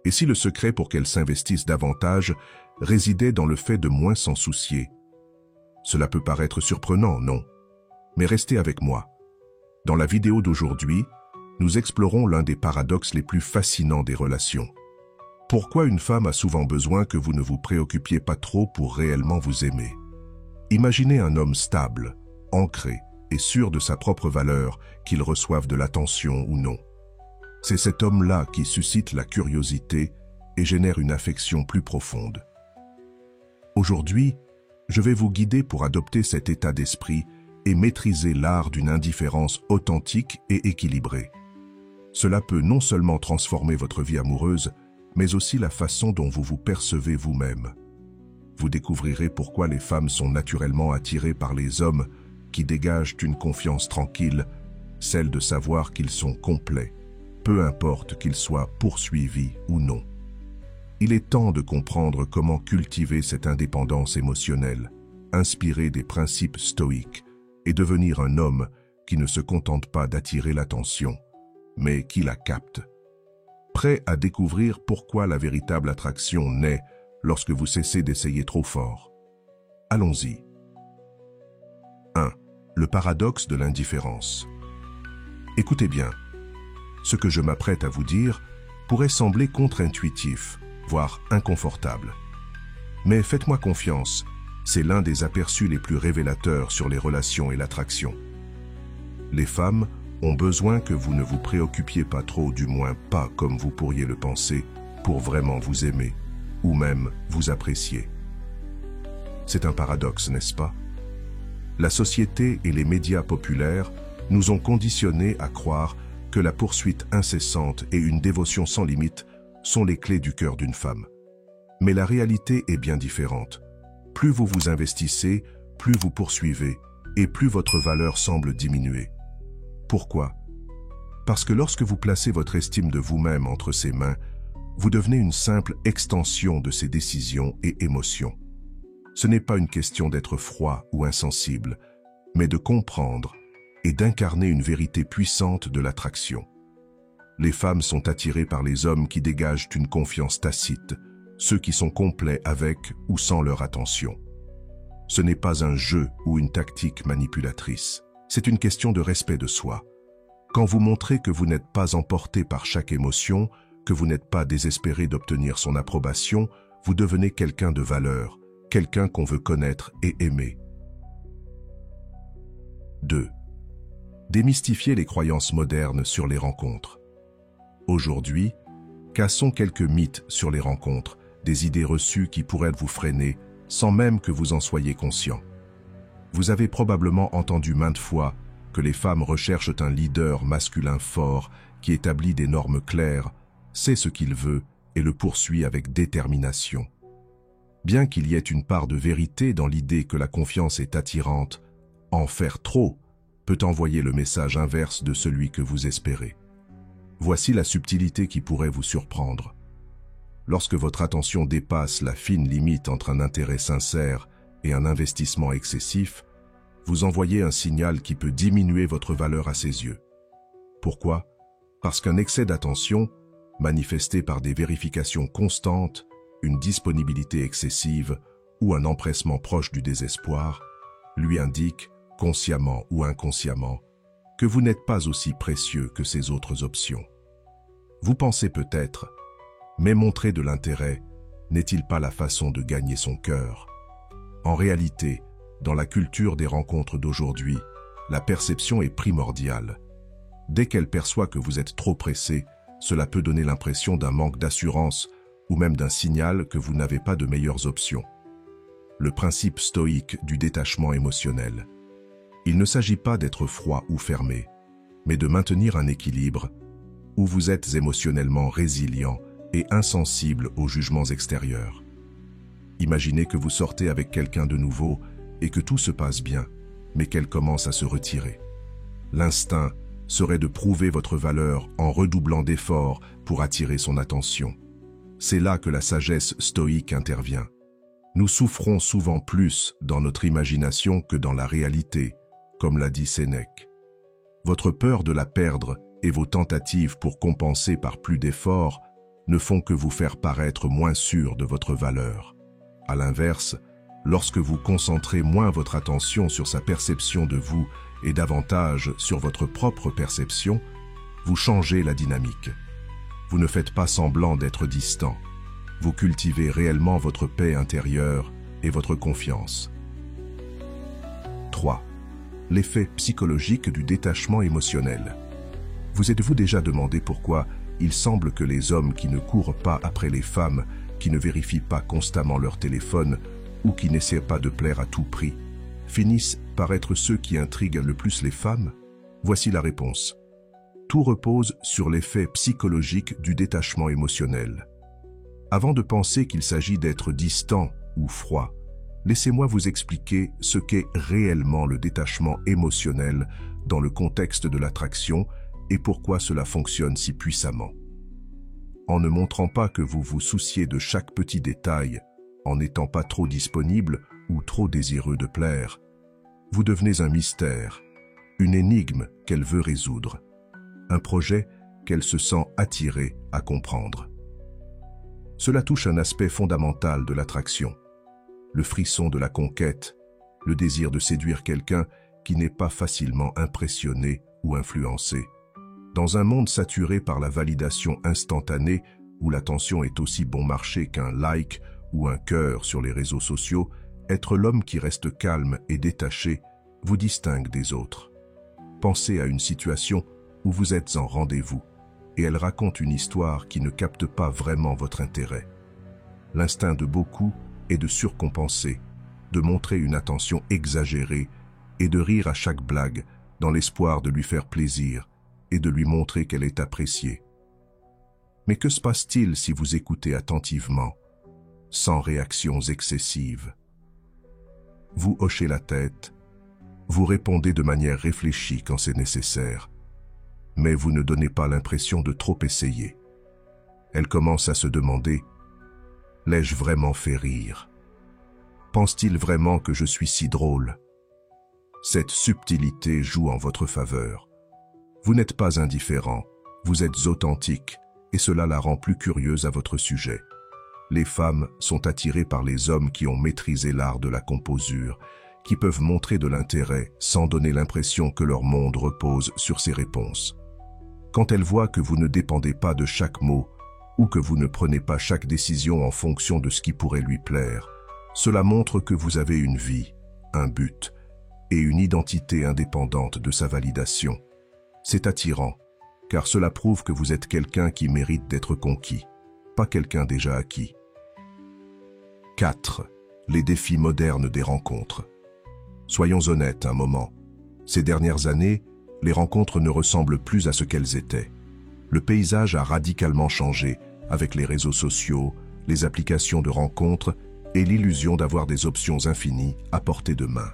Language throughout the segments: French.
Et si le secret pour qu'elle s'investisse davantage résidait dans le fait de moins s'en soucier? Cela peut paraître surprenant, non? Mais restez avec moi. Dans la vidéo d'aujourd'hui, nous explorons l'un des paradoxes les plus fascinants des relations. Pourquoi une femme a souvent besoin que vous ne vous préoccupiez pas trop pour réellement vous aimer? Imaginez un homme stable, ancré et sûr de sa propre valeur, qu'il reçoive de l'attention ou non. C'est cet homme-là qui suscite la curiosité et génère une affection plus profonde. Aujourd'hui, je vais vous guider pour adopter cet état d'esprit et maîtriser l'art d'une indifférence authentique et équilibrée. Cela peut non seulement transformer votre vie amoureuse, mais aussi la façon dont vous vous percevez vous-même. Vous découvrirez pourquoi les femmes sont naturellement attirées par les hommes qui dégagent une confiance tranquille, celle de savoir qu'ils sont complets, peu importe qu'ils soient poursuivis ou non. Il est temps de comprendre comment cultiver cette indépendance émotionnelle, inspirée des principes stoïques, et devenir un homme qui ne se contente pas d'attirer l'attention, mais qui la capte. Prêt à découvrir pourquoi la véritable attraction naît lorsque vous cessez d'essayer trop fort. Allons-y. 1. Le paradoxe de l'indifférence. Écoutez bien, ce que je m'apprête à vous dire pourrait sembler contre-intuitif, voire inconfortable. Mais faites-moi confiance, c'est l'un des aperçus les plus révélateurs sur les relations et l'attraction. Les femmes ont besoin que vous ne vous préoccupiez pas trop, du moins pas comme vous pourriez le penser, pour vraiment vous aimer, ou même vous apprécier. C'est un paradoxe, n'est-ce pas? La société et les médias populaires nous ont conditionnés à croire que la poursuite incessante et une dévotion sans limite sont les clés du cœur d'une femme. Mais la réalité est bien différente. Plus vous vous investissez, plus vous poursuivez, et plus votre valeur semble diminuer. Pourquoi? Parce que lorsque vous placez votre estime de vous-même entre ses mains, vous devenez une simple extension de ses décisions et émotions. Ce n'est pas une question d'être froid ou insensible, mais de comprendre et d'incarner une vérité puissante de l'attraction. Les femmes sont attirées par les hommes qui dégagent une confiance tacite, ceux qui sont complets avec ou sans leur attention. Ce n'est pas un jeu ou une tactique manipulatrice, c'est une question de respect de soi. Quand vous montrez que vous n'êtes pas emporté par chaque émotion, que vous n'êtes pas désespéré d'obtenir son approbation, vous devenez quelqu'un de valeur, quelqu'un qu'on veut connaître et aimer. 2. Démystifier les croyances modernes sur les rencontres. Aujourd'hui, cassons quelques mythes sur les rencontres, des idées reçues qui pourraient vous freiner sans même que vous en soyez conscient. Vous avez probablement entendu maintes fois que les femmes recherchent un leader masculin fort qui établit des normes claires, sait ce qu'il veut et le poursuit avec détermination. Bien qu'il y ait une part de vérité dans l'idée que la confiance est attirante, en faire trop peut envoyer le message inverse de celui que vous espérez. Voici la subtilité qui pourrait vous surprendre. Lorsque votre attention dépasse la fine limite entre un intérêt sincère et un investissement excessif, vous envoyez un signal qui peut diminuer votre valeur à ses yeux. Pourquoi? Parce qu'un excès d'attention, manifesté par des vérifications constantes, une disponibilité excessive ou un empressement proche du désespoir, lui indique, consciemment ou inconsciemment, que vous n'êtes pas aussi précieux que ces autres options. Vous pensez peut-être, mais montrer de l'intérêt n'est-il pas la façon de gagner son cœur? En réalité, dans la culture des rencontres d'aujourd'hui, la perception est primordiale. Dès qu'elle perçoit que vous êtes trop pressé, cela peut donner l'impression d'un manque d'assurance ou même d'un signal que vous n'avez pas de meilleures options. Le principe stoïque du détachement émotionnel. Il ne s'agit pas d'être froid ou fermé, mais de maintenir un équilibre où vous êtes émotionnellement résilient et insensible aux jugements extérieurs. Imaginez que vous sortez avec quelqu'un de nouveau et que tout se passe bien, mais qu'elle commence à se retirer. L'instinct serait de prouver votre valeur en redoublant d'efforts pour attirer son attention. C'est là que la sagesse stoïque intervient. Nous souffrons souvent plus dans notre imagination que dans la réalité, comme l'a dit Sénèque. Votre peur de la perdre et vos tentatives pour compenser par plus d'efforts ne font que vous faire paraître moins sûr de votre valeur. À l'inverse, lorsque vous concentrez moins votre attention sur sa perception de vous et davantage sur votre propre perception, vous changez la dynamique. Vous ne faites pas semblant d'être distant. Vous cultivez réellement votre paix intérieure et votre confiance. 3. L'effet psychologique du détachement émotionnel. Vous êtes-vous déjà demandé pourquoi il semble que les hommes qui ne courent pas après les femmes, qui ne vérifient pas constamment leur téléphone ou qui n'essaient pas de plaire à tout prix, finissent par être ceux qui intriguent le plus les femmes? Voici la réponse. Tout repose sur l'effet psychologique du détachement émotionnel. Avant de penser qu'il s'agit d'être distant ou froid, laissez-moi vous expliquer ce qu'est réellement le détachement émotionnel dans le contexte de l'attraction et pourquoi cela fonctionne si puissamment. En ne montrant pas que vous vous souciez de chaque petit détail, en n'étant pas trop disponible ou trop désireux de plaire, vous devenez un mystère, une énigme qu'elle veut résoudre, un projet qu'elle se sent attirée à comprendre. Cela touche un aspect fondamental de l'attraction, le frisson de la conquête, le désir de séduire quelqu'un qui n'est pas facilement impressionné ou influencé. Dans un monde saturé par la validation instantanée, où l'attention est aussi bon marché qu'un like ou un cœur sur les réseaux sociaux, être l'homme qui reste calme et détaché vous distingue des autres. Pensez à une situation où vous êtes en rendez-vous et elle raconte une histoire qui ne capte pas vraiment votre intérêt. L'instinct de beaucoup est de surcompenser, de montrer une attention exagérée et de rire à chaque blague dans l'espoir de lui faire plaisir et de lui montrer qu'elle est appréciée. Mais que se passe-t-il si vous écoutez attentivement, sans réactions excessives? Vous hochez la tête, vous répondez de manière réfléchie quand c'est nécessaire, mais vous ne donnez pas l'impression de trop essayer. Elle commence à se demander « L'ai-je vraiment fait rire? Pense-t-il vraiment que je suis si drôle ?» Cette subtilité joue en votre faveur. Vous n'êtes pas indifférent, vous êtes authentique, et cela la rend plus curieuse à votre sujet. Les femmes sont attirées par les hommes qui ont maîtrisé l'art de la composure, qui peuvent montrer de l'intérêt sans donner l'impression que leur monde repose sur ces réponses. Quand elles voient que vous ne dépendez pas de chaque mot ou que vous ne prenez pas chaque décision en fonction de ce qui pourrait lui plaire, cela montre que vous avez une vie, un but et une identité indépendante de sa validation. C'est attirant, car cela prouve que vous êtes quelqu'un qui mérite d'être conquis, pas quelqu'un déjà acquis. 4. Les défis modernes des rencontres. Soyons honnêtes un moment. Ces dernières années, les rencontres ne ressemblent plus à ce qu'elles étaient. Le paysage a radicalement changé avec les réseaux sociaux, les applications de rencontres et l'illusion d'avoir des options infinies à portée de main.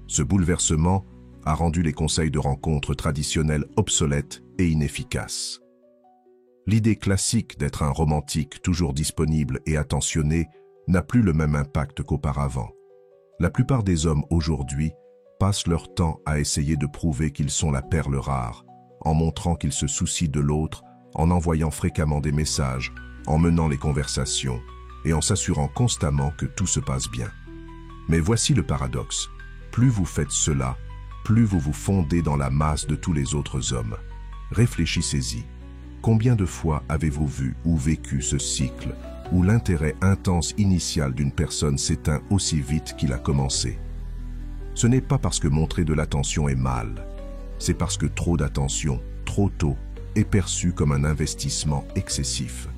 Ce bouleversement a rendu les conseils de rencontres traditionnels obsolètes et inefficaces. L'idée classique d'être un romantique toujours disponible et attentionné n'a plus le même impact qu'auparavant. La plupart des hommes aujourd'hui passent leur temps à essayer de prouver qu'ils sont la perle rare, en montrant qu'ils se soucient de l'autre, en envoyant fréquemment des messages, en menant les conversations et en s'assurant constamment que tout se passe bien. Mais voici le paradoxe. Plus vous faites cela, plus vous vous fondez dans la masse de tous les autres hommes. Réfléchissez-y. Combien de fois avez-vous vu ou vécu ce cycle où l'intérêt intense initial d'une personne s'éteint aussi vite qu'il a commencé? Ce n'est pas parce que montrer de l'attention est mal, c'est parce que trop d'attention, trop tôt, est perçu comme un investissement excessif.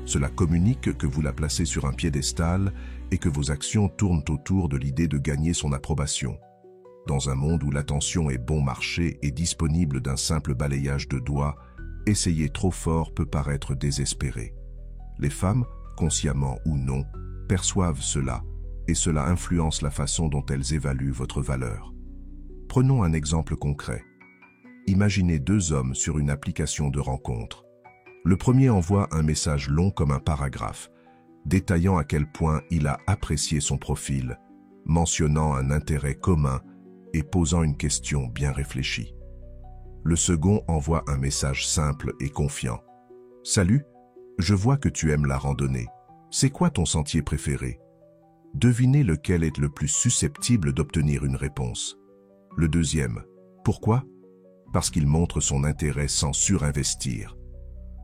Cela communique que vous la placez sur un piédestal et que vos actions tournent autour de l'idée de gagner son approbation. Dans un monde où l'attention est bon marché et disponible d'un simple balayage de doigts, essayer trop fort peut paraître désespéré. Les femmes, consciemment ou non, perçoivent cela, et cela influence la façon dont elles évaluent votre valeur. Prenons un exemple concret. Imaginez deux hommes sur une application de rencontre. Le premier envoie un message long comme un paragraphe, détaillant à quel point il a apprécié son profil, mentionnant un intérêt commun et posant une question bien réfléchie. Le second envoie un message simple et confiant. « Salut, Je vois que tu aimes la randonnée. C'est quoi ton sentier préféré? Devinez lequel est le plus susceptible d'obtenir une réponse. Le deuxième. Pourquoi? Parce qu'il montre son intérêt sans surinvestir.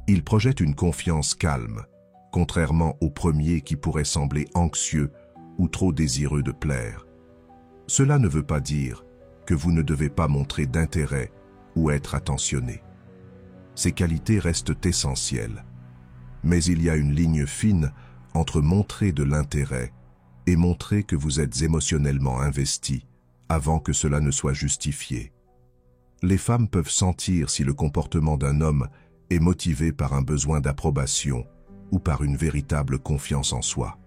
Il projette une confiance calme, contrairement au premier qui pourrait sembler anxieux ou trop désireux de plaire. Cela ne veut pas dire que vous ne devez pas montrer d'intérêt ou être attentionné. Ces qualités restent essentielles. Mais il y a une ligne fine entre montrer de l'intérêt et montrer que vous êtes émotionnellement investi avant que cela ne soit justifié. Les femmes peuvent sentir si le comportement d'un homme est motivé par un besoin d'approbation ou par une véritable confiance en soi.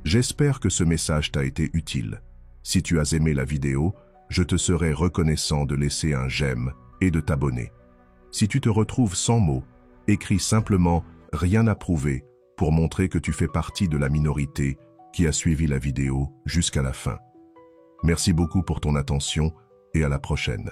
J'espère que ce message t'a été utile. Si tu as aimé la vidéo, je te serai reconnaissant de laisser un j'aime et de t'abonner. Si tu te retrouves sans mots, écris simplement « rien à prouver » pour montrer que tu fais partie de la minorité qui a suivi la vidéo jusqu'à la fin. Merci beaucoup pour ton attention et à la prochaine.